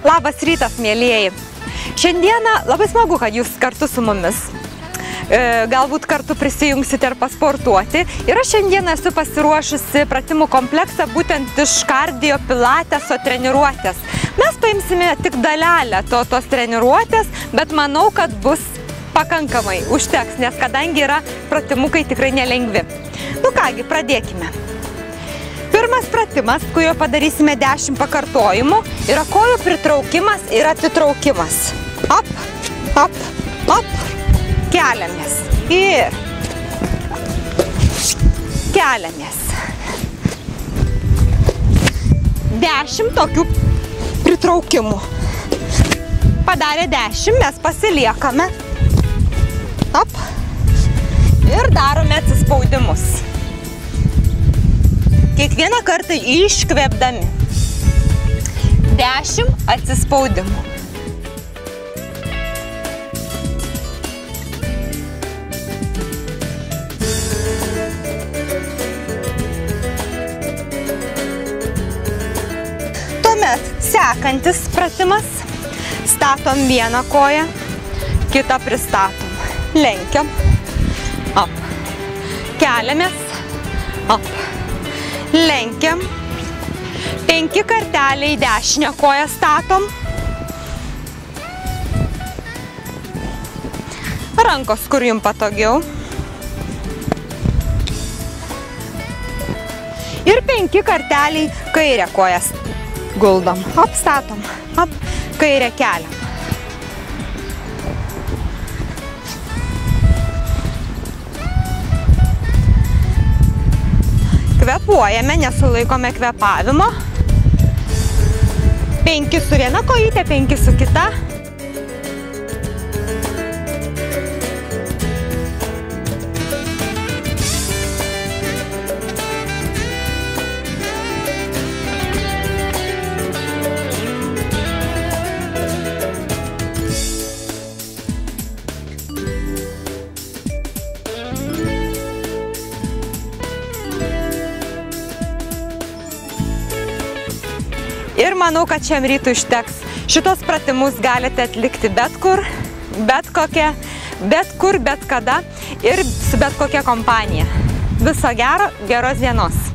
Labas rytas, mielieji. Šiandieną labai smagu, kad jūs kartu su mumis. Galbūt kartu prisijungsite ir pasportuoti. Ir aš šiandieną esu pasiruošusi pratimų kompleksą būtent iš kardio pilateso treniruotės. Mes paimsime tik dalelę tos treniruotės, bet manau, kad bus pakankamai užteks, nes kadangi yra pratimukai tikrai nelengvi. Nu kągi, pradėkime. Pirmas pratimas, kurio padarysime 10 pakartojimų, yra kojų pritraukimas ir atitraukimas. Op, op, op. Keliamės. Ir keliamės. 10 tokių pritraukimų. Padarę 10, mes pasiliekame. Op. Ir darome atsispaudimus. Kiekvieną kartą iškvėpdami. 10 atsispaudimų. Tuomet sekantis pratimas. Statom vieną koją, kitą pristatom. Lenkiam. Op. Keliamės. Op. Lenkiam. 5 karteliai dešinę koją statom. Rankos, kur jums patogiau. Ir 5 karteliai kairę koją guldom. Op, statom. Op, kairę keliam. Kvepuojame, nesulaikome kvepavimo. 5 su viena kojytė, 5 su kita. Ir manau, kad šiam rytui užteks. Šitos pratimus galite atlikti bet kur, bet kur, bet kada ir su bet kokia kompanija. Viso gero, geros dienos.